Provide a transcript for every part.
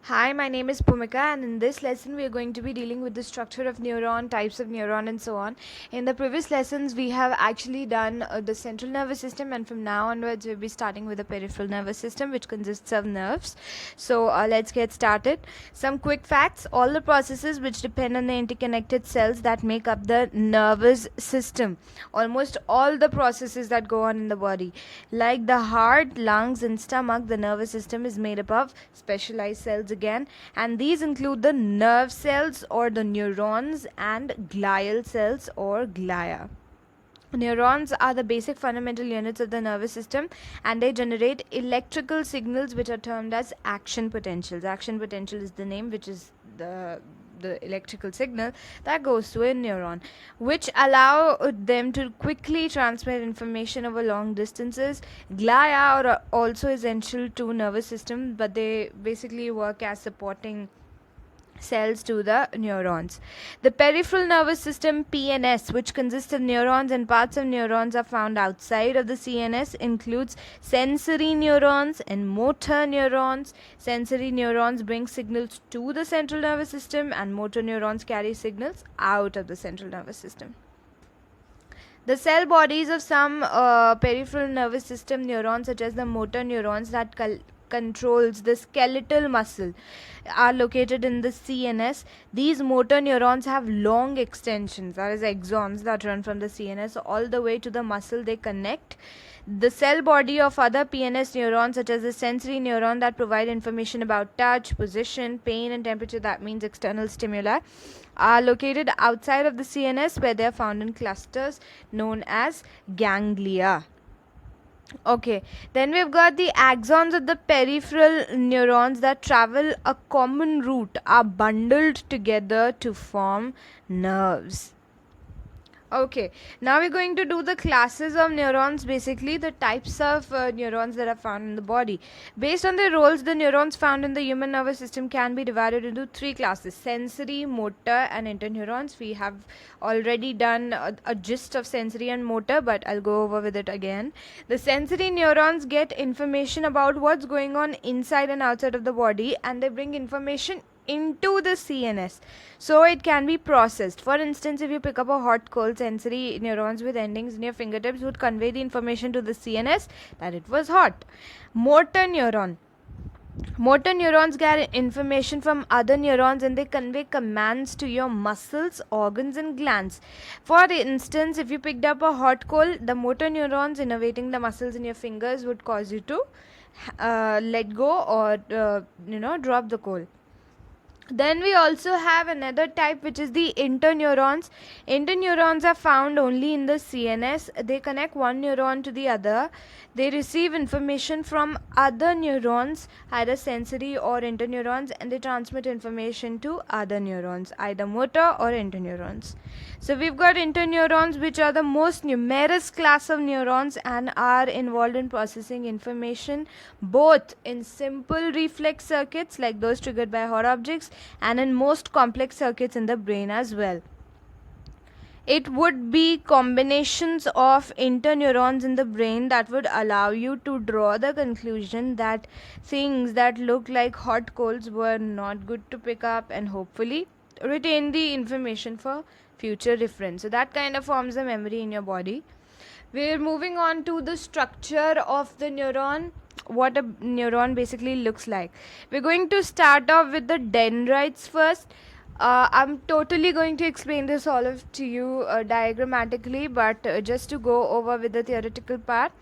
Hi, my name is Bhumika, and in this lesson, we are going to be dealing with the structure of neuron, types of neuron, and so on. In the previous lessons, we have actually done the central nervous system, and from now onwards, we'll be starting with the peripheral nervous system, which consists of nerves. So, let's get started. Some quick facts: all the processes which depend on the interconnected cells that make up the nervous system, almost all the processes that go on in the body, like the heart, lungs, and stomach, the nervous system is made up of specialized cells again, and these include the nerve cells or the neurons and glial cells or glia. Neurons are the basic fundamental units of the nervous system, and they generate electrical signals which are termed as action potentials. Action potential is the name, which is the electrical signal that goes to a neuron, which allow them to quickly transmit information over long distances. Glia are also essential to nervous system, but they basically work as supporting cells to the neurons. The peripheral nervous system PNS, which consists of neurons and parts of neurons are found outside of the CNS, includes sensory neurons and motor neurons. Sensory neurons bring signals to the central nervous system, and motor neurons carry signals out of the central nervous system. The cell bodies of some peripheral nervous system neurons, such as the motor neurons that controls the skeletal muscle, are located in the CNS. These motor neurons have long extensions, that is axons, that run from the CNS all the way to the muscle they connect. The cell body of other PNS neurons, such as the sensory neuron that provide information about touch, position, pain, and temperature, that means external stimuli, are located outside of the CNS, where they are found in clusters known as ganglia. Okay, then we've got the axons of the peripheral neurons that travel a common route, are bundled together to form nerves. Okay, now we're going to do the classes of neurons, basically the types of neurons that are found in the body. Based on their roles, the neurons found in the human nervous system can be divided into three classes: sensory, motor, and interneurons. We have already done a gist of sensory and motor, but I'll go over with it again. The sensory neurons get information about what's going on inside and outside of the body, and they bring information into the CNS, so it can be processed. For instance, if you pick up a hot coal, sensory neurons with endings in your fingertips would convey the information to the CNS that it was hot. Motor neurons get information from other neurons, and they convey commands to your muscles, organs, and glands. For instance, if you picked up a hot coal, the motor neurons innervating the muscles in your fingers would cause you to let go or drop the coal. Then we also have another type, which is the interneurons. Interneurons are found only in the CNS. They connect one neuron to the other. They receive information from other neurons, either sensory or interneurons, and they transmit information to other neurons, either motor or interneurons. So we've got interneurons, which are the most numerous class of neurons and are involved in processing information both in simple reflex circuits, like those triggered by hot objects, and in most complex circuits in the brain as well. It would be combinations of interneurons in the brain that would allow you to draw the conclusion that things that look like hot coals were not good to pick up, and hopefully retain the information for future reference. So that kind of forms a memory in your body. We're moving on to the structure of the neuron, what a neuron basically looks like. We're going to start off with the dendrites first. I'm totally going to explain this all to you diagrammatically, but just to go over with the theoretical part,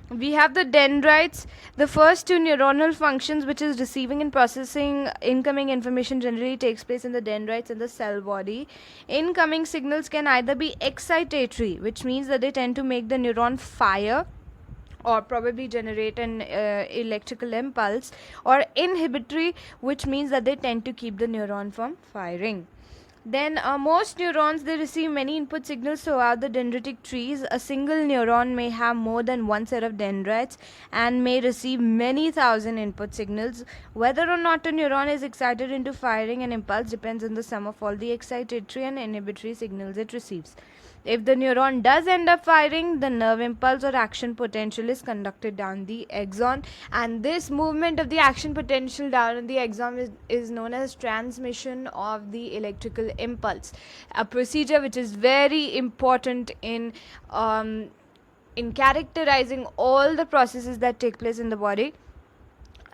we have the dendrites. The first two neuronal functions, which is receiving and processing incoming information, generally takes place in the dendrites in the cell body. Incoming signals can either be excitatory, which means that they tend to make the neuron fire or probably generate an electrical impulse, or inhibitory, which means that they tend to keep the neuron from firing. Then most neurons, they receive many input signals throughout the dendritic trees. A single neuron may have more than one set of dendrites and may receive many thousand input signals. Whether or not a neuron is excited into firing an impulse depends on the sum of all the excitatory and inhibitory signals it receives. If the neuron does end up firing, the nerve impulse or action potential is conducted down the axon, and this movement of the action potential down the axon is known as transmission of the electrical impulse, a procedure which is very important in characterizing all the processes that take place in the body.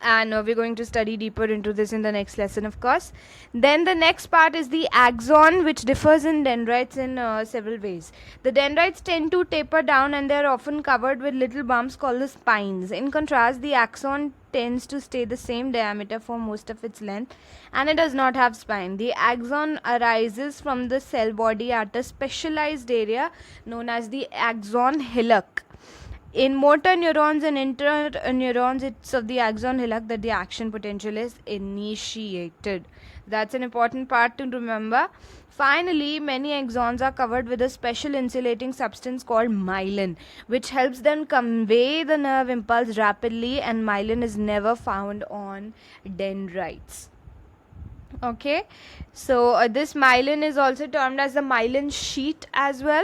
And we're going to study deeper into this in the next lesson, of course. Then the next part is the axon, which differs in dendrites in several ways. The dendrites tend to taper down and they are often covered with little bumps called the spines. In contrast, the axon tends to stay the same diameter for most of its length, and it does not have spine. The axon arises from the cell body at a specialized area known as the axon hillock. In motor neurons and interneurons, it's of the axon hillock that the action potential is initiated. That's an important part to remember. Finally, many axons are covered with a special insulating substance called myelin, which helps them convey the nerve impulse rapidly, and myelin is never found on dendrites. Okay, so this myelin is also termed as the myelin sheath as well.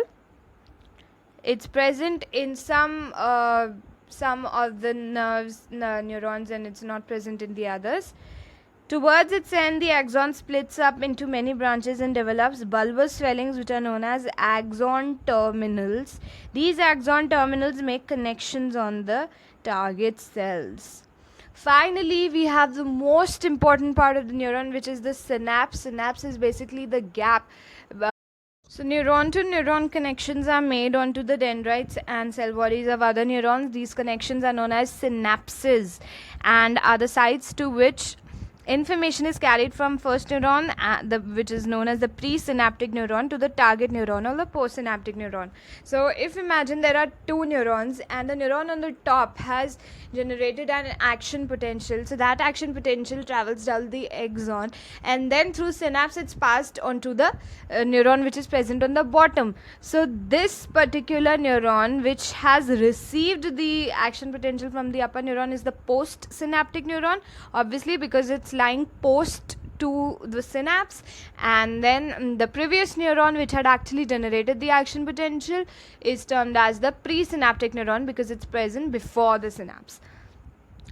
It's present in some of the neurons, and it's not present in the others. Towards its end, the axon splits up into many branches and develops bulbous swellings which are known as axon terminals. These axon terminals make connections on the target cells. Finally, we have the most important part of the neuron, which is the synapse. Synapse is basically the gap. So neuron to neuron connections are made onto the dendrites and cell bodies of other neurons. These connections are known as synapses and are the sites to which information is carried from first neuron, which is known as the presynaptic neuron, to the target neuron or the postsynaptic neuron. So if imagine there are two neurons and the neuron on the top has generated an action potential, so that action potential travels down the axon and then through synapse it's passed onto the neuron which is present on the bottom. So this particular neuron which has received the action potential from the upper neuron is the postsynaptic neuron, obviously because it's lying post to the synapse, and then the previous neuron which had actually generated the action potential is termed as the presynaptic neuron because it's present before the synapse.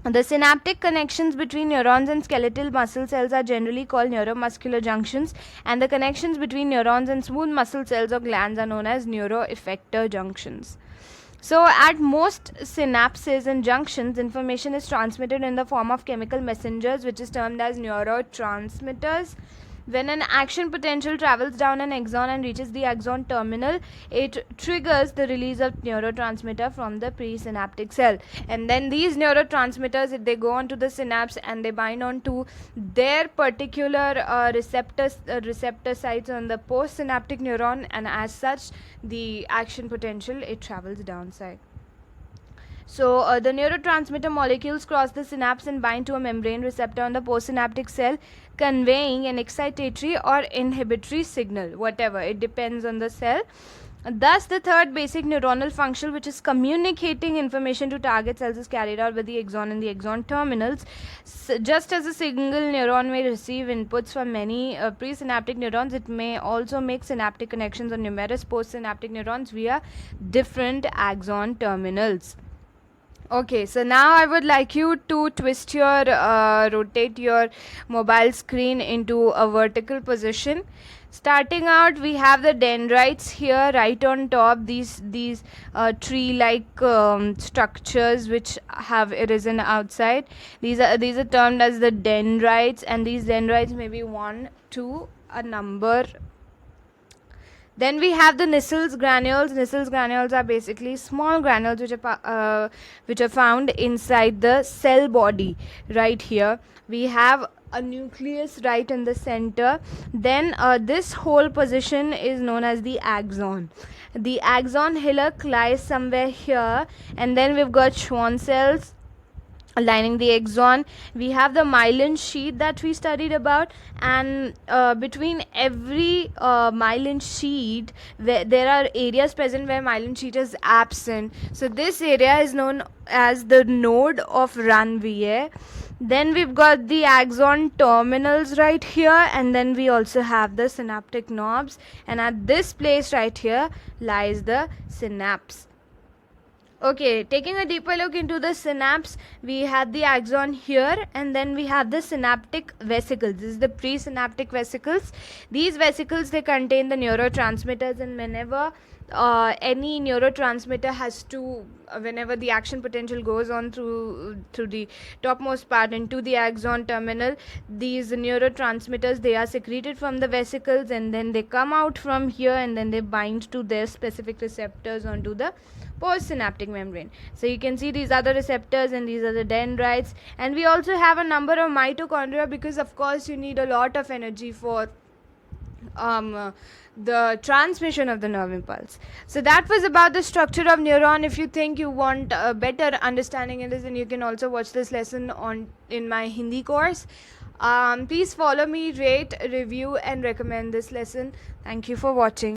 The synaptic connections between neurons and skeletal muscle cells are generally called neuromuscular junctions, and the connections between neurons and smooth muscle cells or glands are known as neuroeffector junctions. So at most synapses and junctions, information is transmitted in the form of chemical messengers, which is termed as neurotransmitters. When an action potential travels down an axon and reaches the axon terminal, it triggers the release of neurotransmitter from the presynaptic cell. And then these neurotransmitters, they go onto the synapse and they bind onto their particular receptor sites on the postsynaptic neuron, and as such, the action potential, it travels downside. So the neurotransmitter molecules cross the synapse and bind to a membrane receptor on the postsynaptic cell, conveying an excitatory or inhibitory signal, whatever, it depends on the cell. Thus, the third basic neuronal function, which is communicating information to target cells, is carried out by the axon and the axon terminals. Just as a single neuron may receive inputs from many presynaptic neurons, it may also make synaptic connections on numerous postsynaptic neurons via different axon terminals. Okay, so now I would like you to rotate your mobile screen into a vertical position. Starting out, we have the dendrites here right on top, these tree-like structures which have arisen outside. These are termed as the dendrites, and these dendrites may be 1 to a number. Then we have the Nissel's granules. Nissel's granules are basically small granules which are found inside the cell body. Right here we have a nucleus right in the center. Then this whole position is known as the axon. The axon hillock lies somewhere here, and then we've got Schwann cells lining the axon. We have the myelin sheath that we studied about, and between every myelin sheath there are areas present where myelin sheath is absent. So this area is known as the node of Ranvier. Then we've got the axon terminals right here, and then we also have the synaptic knobs, and at this place right here lies the synapse. Okay, taking a deeper look into the synapse, we have the axon here, and then we have the synaptic vesicles. This is the presynaptic vesicles. These vesicles, they contain the neurotransmitters, and whenever any neurotransmitter has to whenever the action potential goes on through the topmost part into the axon terminal, these neurotransmitters, they are secreted from the vesicles, and then they come out from here, and then they bind to their specific receptors onto the postsynaptic membrane. So you can see these are the receptors and these are the dendrites, and we also have a number of mitochondria, because of course you need a lot of energy for the transmission of the nerve impulse. So that was about the structure of neuron. If you think you want a better understanding in this, then you can also watch this lesson in my Hindi course. Please follow me, rate, review and recommend this lesson. Thank you for watching.